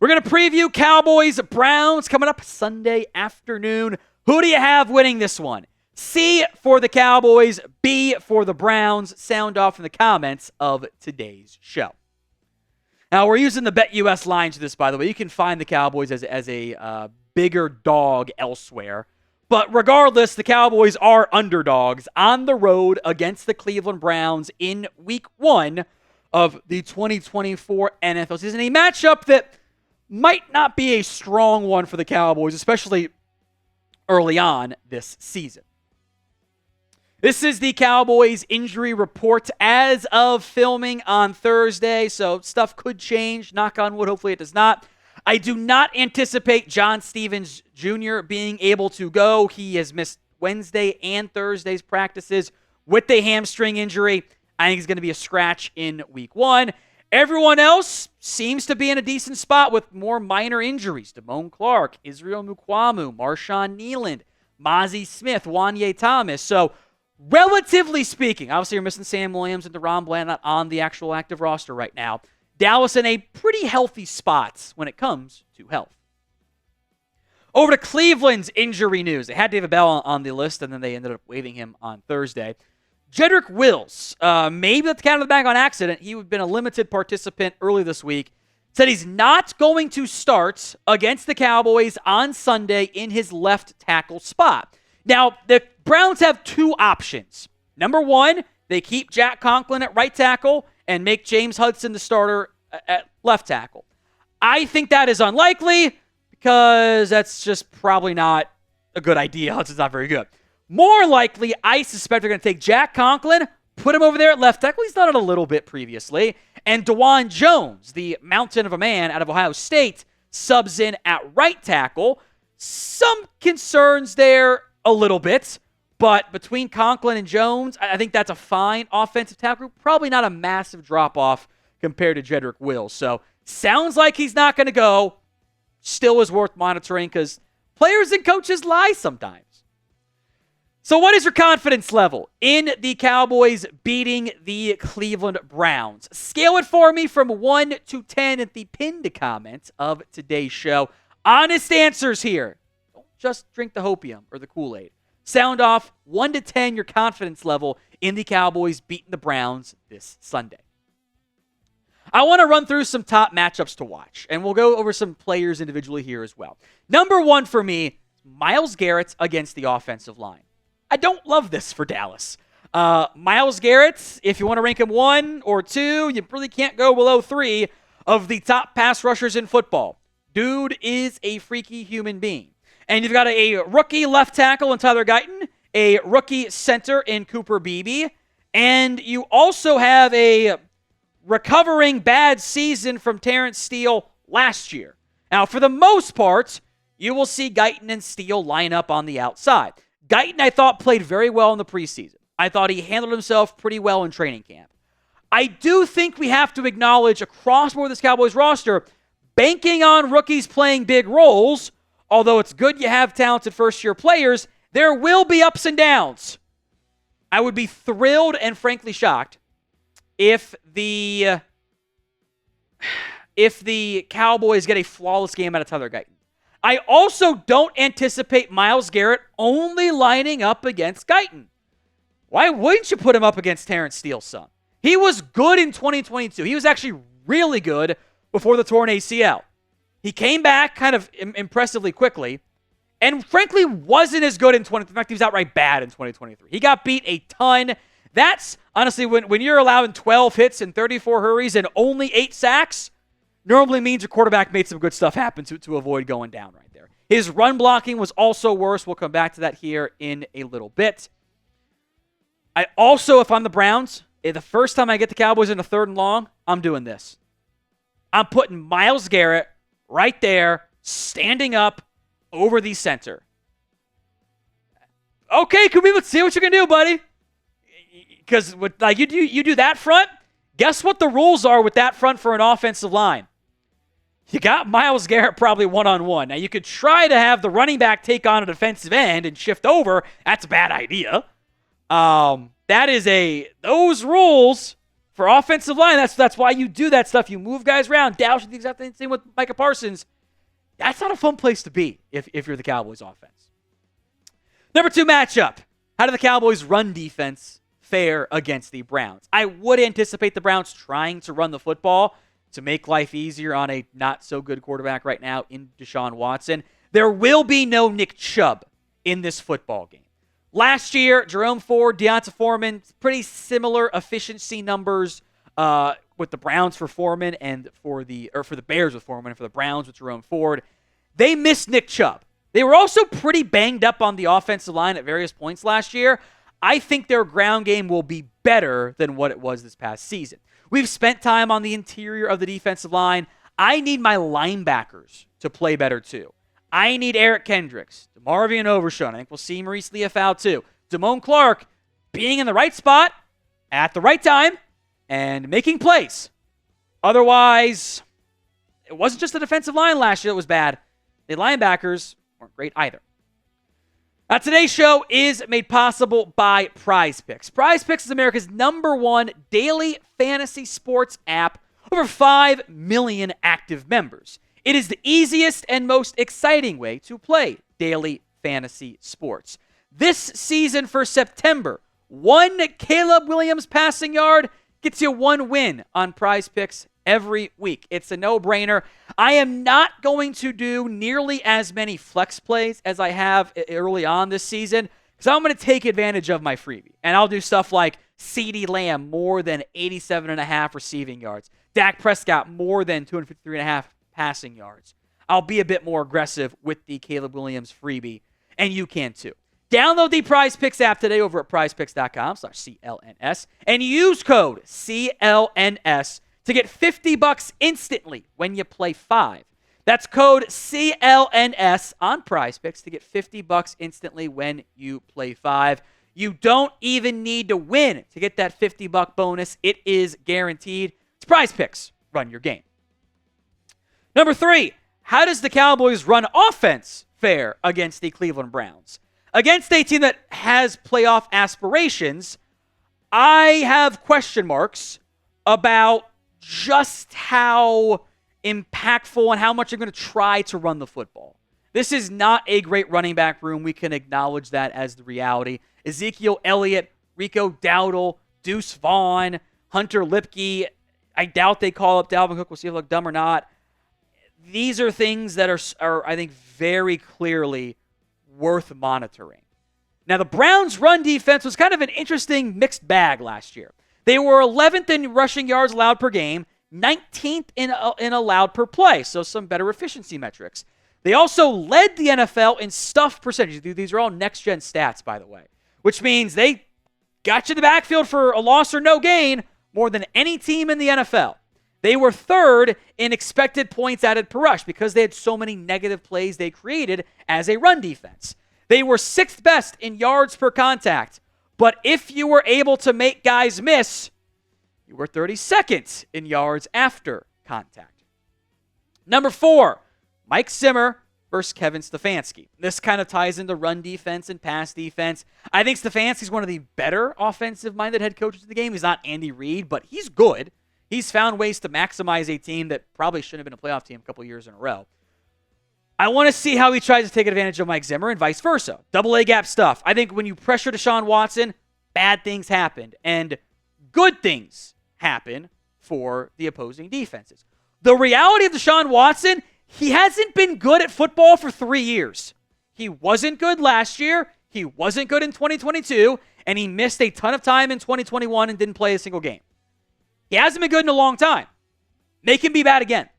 We're going to preview Cowboys-Browns coming up Sunday afternoon. Who do you have winning this one? C for the Cowboys, B for the Browns. Sound off in the comments of today's show. Now, we're using the BetUS lines for this, by the way. You can find the Cowboys as a bigger dog elsewhere. But regardless, the Cowboys are underdogs on the road against the Cleveland Browns in Week 1 of the 2024 NFL season. A matchup that might not be a strong one for the Cowboys, especially early on this season. This is the Cowboys injury report as of filming on Thursday, so stuff could change. Knock on wood, hopefully it does not. I do not anticipate John Stevens Jr. being able to go. He has missed Wednesday and Thursday's practices with a hamstring injury. I think it's going to be a scratch in Week 1. Everyone else seems to be in a decent spot with more minor injuries. Damone Clark, Israel Mukuamu, Marshawn Nealand, Mozzie Smith, Wanye Thomas. So, relatively speaking, obviously you're missing Sam Williams and DeRon Bland not on the actual active roster right now. Dallas in a pretty healthy spot when it comes to health. Over to Cleveland's injury news. They had David Bell on the list, and then they ended up waiving him on Thursday. Jedrick Wills, maybe let the cat out of the bag on accident. He had been a limited participant early this week. Said he's not going to start against the Cowboys on Sunday in his left tackle spot. Now, the Browns have two options. Number one, they keep Jack Conklin at right tackle and make James Hudson the starter at left tackle. I think that is unlikely because that's just probably not a good idea. Hudson's not very good. More likely, I suspect they're going to take Jack Conklin, put him over there at left tackle. He's done it a little bit previously. And DeJuan Jones, the mountain of a man out of Ohio State, subs in at right tackle. Some concerns there a little bit. But between Conklin and Jones, I think that's a fine offensive tackle group. Probably not a massive drop-off compared to Jedrick Wills. So, sounds like he's not going to go. Still is worth monitoring because players and coaches lie sometimes. So, what is your confidence level in the Cowboys beating the Cleveland Browns? Scale it for me from 1 to 10 at the pinned comment of today's show. Honest answers here. Don't just drink the hopium or the Kool-Aid. Sound off 1 to 10 your confidence level in the Cowboys beating the Browns this Sunday. I want to run through some top matchups to watch, and we'll go over some players individually here as well. Number one for me, Myles Garrett against the offensive line. I don't love this for Dallas. Myles Garrett, if you want to rank him 1 or 2, you really can't go below 3 of the top pass rushers in football. Dude is a freaky human being. And you've got a rookie left tackle in Tyler Guyton, a rookie center in Cooper Beebe, and you also have a recovering bad season from Terrence Steele last year. Now, for the most part, you will see Guyton and Steele line up on the outside. Guyton, I thought, played very well in the preseason. I thought he handled himself pretty well in training camp. I do think we have to acknowledge across board this Cowboys roster, banking on rookies playing big roles, although it's good you have talented first-year players, there will be ups and downs. I would be thrilled and frankly shocked if the Cowboys get a flawless game out of Tyler Guyton. I also don't anticipate Myles Garrett only lining up against Guyton. Why wouldn't you put him up against Terrence Steele's son? He was good in 2022. He was actually really good before the torn ACL. He came back kind of impressively quickly and frankly wasn't as good in 20. In fact, he was outright bad in 2023. He got beat a ton. That's, honestly, when you're allowing 12 hits and 34 hurries and only 8 sacks, normally means your quarterback made some good stuff happen to avoid going down right there. His run blocking was also worse. We'll come back to that here in a little bit. I also, if I'm the Browns, the first time I get the Cowboys in a 3rd and long, I'm doing this. I'm putting Myles Garrett right there, standing up over the center. Okay, Kubi, let's see what you can do, buddy. Because you do that front, guess what the rules are with that front for an offensive line? You got Myles Garrett probably one-on-one. Now, you could try to have the running back take on a defensive end and shift over. That's a bad idea. Those rules For offensive line, that's why you do that stuff. You move guys around. Dallas did the exact same with Micah Parsons. That's not a fun place to be if you're the Cowboys offense. Number 2 matchup. How do the Cowboys run defense fare against the Browns? I would anticipate the Browns trying to run the football to make life easier on a not-so-good quarterback right now in Deshaun Watson. There will be no Nick Chubb in this football game. Last year, Jerome Ford, Deonta Foreman, pretty similar efficiency numbers with the Browns for Foreman and for the Bears with Foreman and for the Browns with Jerome Ford. They missed Nick Chubb. They were also pretty banged up on the offensive line at various points last year. I think their ground game will be better than what it was this past season. We've spent time on the interior of the defensive line. I need my linebackers to play better too. I need Eric Kendricks, DeMarvion Overshown. I think we'll see Maurice Leafau too. Damone Clark being in the right spot at the right time and making plays. Otherwise, it wasn't just the defensive line last year that was bad. The linebackers weren't great either. Now, today's show is made possible by Prize Picks. Prize Picks is America's #1 daily fantasy sports app, over 5 million active members. It is the easiest and most exciting way to play daily fantasy sports. This season for September, 1 Caleb Williams passing yard gets you 1 win on Prize Picks every week. It's a no-brainer. I am not going to do nearly as many flex plays as I have early on this season because I'm going to take advantage of my freebie. And I'll do stuff like CeeDee Lamb more than 87.5 receiving yards. Dak Prescott more than 253.5 passing yards. I'll be a bit more aggressive with the Caleb Williams freebie, and you can too. Download the Prize Picks app today over at prizepicks.com/CLNS and use code CLNS to get $50 instantly when you play 5. That's code CLNS on Prize Picks to get $50 instantly when you play 5. You don't even need to win to get that $50 bonus. It is guaranteed. It's Prize Picks. Run your game. Number 3, how does the Cowboys run offense fare against the Cleveland Browns? Against a team that has playoff aspirations, I have question marks about just how impactful and how much they're going to try to run the football. This is not a great running back room. We can acknowledge that as the reality. Ezekiel Elliott, Rico Dowdle, Deuce Vaughn, Hunter Lipke. I doubt they call up Dalvin Cook. We'll see if they look dumb or not. These are things that are, I think, very clearly worth monitoring. Now, the Browns' run defense was kind of an interesting mixed bag last year. They were 11th in rushing yards allowed per game, 19th in allowed per play, so some better efficiency metrics. They also led the NFL in stuff percentage. These are all next-gen stats, by the way, which means they got you in the backfield for a loss or no gain more than any team in the NFL. They were 3rd in expected points added per rush because they had so many negative plays they created as a run defense. They were 6th best in yards per contact. But if you were able to make guys miss, you were 32nd in yards after contact. Number 4, Mike Zimmer versus Kevin Stefanski. This kind of ties into run defense and pass defense. I think Stefanski's one of the better offensive-minded head coaches in the game. He's not Andy Reid, but he's good. He's found ways to maximize a team that probably shouldn't have been a playoff team a couple years in a row. I want to see how he tries to take advantage of Mike Zimmer and vice versa. Double A gap stuff. I think when you pressure Deshaun Watson, bad things happened. And good things happen for the opposing defenses. The reality of Deshaun Watson, he hasn't been good at football for 3 years. He wasn't good last year. He wasn't good in 2022. And he missed a ton of time in 2021 and didn't play a single game. He hasn't been good in a long time. Make him be bad again.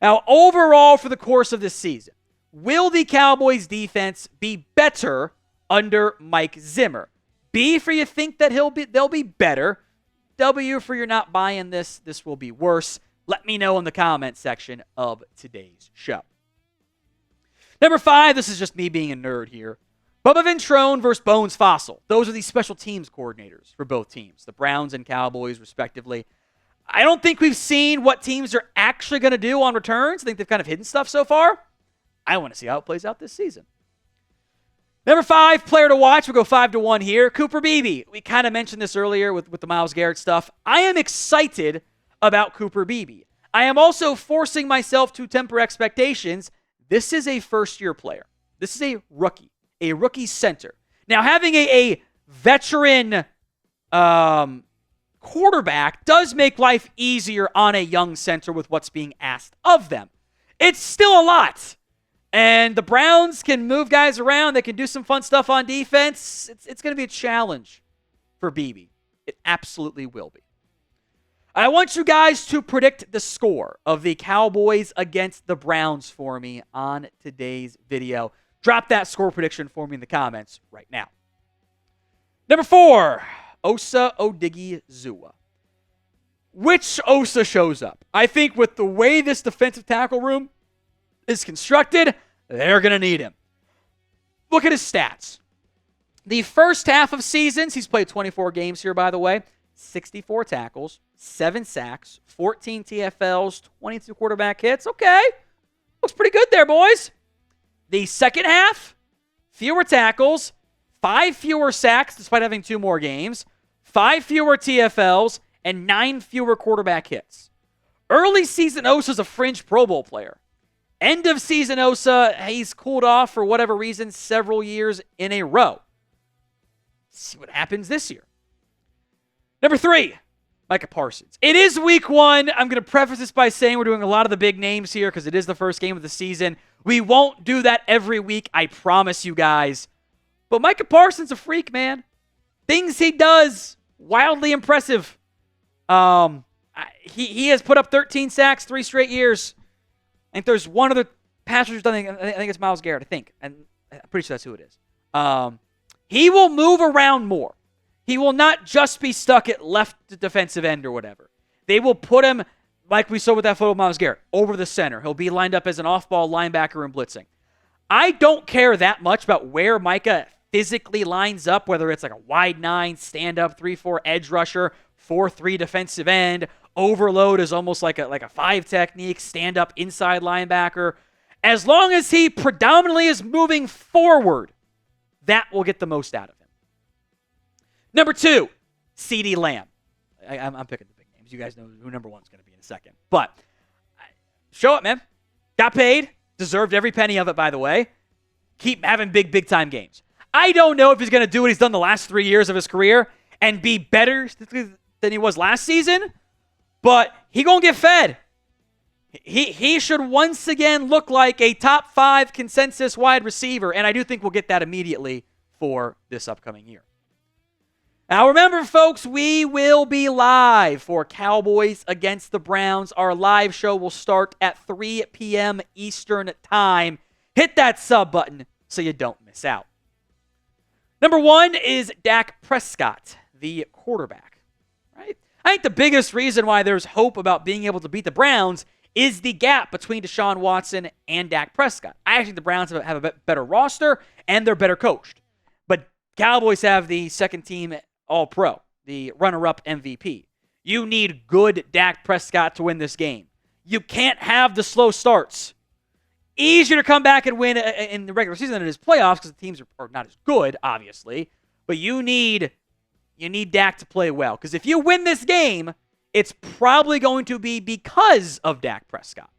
Now, overall for the course of this season, will the Cowboys defense be better under Mike Zimmer? B for you think that they'll be better. W for you're not buying this will be worse. Let me know in the comment section of today's show. Number 5, this is just me being a nerd here. Bubba Ventrone versus Bones Fossil. Those are the special teams coordinators for both teams, the Browns and Cowboys, respectively. I don't think we've seen what teams are actually going to do on returns. I think they've kind of hidden stuff so far. I want to see how it plays out this season. Number 5 player to watch. We'll go 5-1 here. Cooper Beebe. We kind of mentioned this earlier with the Myles Garrett stuff. I am excited about Cooper Beebe. I am also forcing myself to temper expectations. This is a first-year player. This is a rookie center. Now, having a veteran quarterback does make life easier on a young center with what's being asked of them. It's still a lot. And the Browns can move guys around. They can do some fun stuff on defense. It's going to be a challenge for Beebe. It absolutely will be. I want you guys to predict the score of the Cowboys against the Browns for me on today's video. Drop that score prediction for me in the comments right now. Number 4, Osa Odighizuwa. Which Osa shows up? I think with the way this defensive tackle room is constructed, they're going to need him. Look at his stats. The first half of seasons, he's played 24 games here, by the way, 64 tackles, 7 sacks, 14 TFLs, 22 quarterback hits. Okay, looks pretty good there, boys. The second half, fewer tackles, 5 fewer sacks despite having 2 more games, 5 fewer TFLs, and 9 fewer quarterback hits. Early season Osa's a fringe Pro Bowl player. End of season Osa, he's cooled off for whatever reason several years in a row. See what happens this year. Number 3, Micah Parsons. It is week 1. I'm going to preface this by saying we're doing a lot of the big names here because it is the first game of the season. We won't do that every week, I promise you guys. But Micah Parsons a freak, man. Things he does, wildly impressive. He has put up 13 sacks 3 straight years. I think there's one other passer who's done it. I think it's Myles Garrett, I think. And I'm pretty sure that's who it is. He will move around more. He will not just be stuck at left defensive end or whatever. They will put him, like we saw with that photo of Myles Garrett, over the center. He'll be lined up as an off-ball linebacker and blitzing. I don't care that much about where Micah physically lines up, whether it's like a wide 9, stand-up, 3-4 edge rusher, 4-3 defensive end, overload is almost like a 5 technique, stand-up inside linebacker. As long as he predominantly is moving forward, that will get the most out of him. Number 2, CeeDee Lamb. I'm picking the big names. You guys know who number 1 is going to be in a second. But show up, man. Got paid. Deserved every penny of it, by the way. Keep having big-time games. I don't know if he's going to do what he's done the last 3 years of his career and be better than he was last season, but he going to get fed. He should once again look like a top 5 consensus wide receiver, and I do think we'll get that immediately for this upcoming year. Now remember, folks, we will be live for Cowboys against the Browns. Our live show will start at 3 p.m. Eastern time. Hit that sub button so you don't miss out. Number 1 is Dak Prescott, the quarterback. Right? I think the biggest reason why there's hope about being able to beat the Browns is the gap between Deshaun Watson and Dak Prescott. I actually think the Browns have a better roster, and they're better coached. But Cowboys have the second team All-Pro, the runner-up MVP. You need good Dak Prescott to win this game. You can't have the slow starts. Easier to come back and win in the regular season than it is playoffs because the teams are not as good, obviously. But you need Dak to play well. Because if you win this game, it's probably going to be because of Dak Prescott.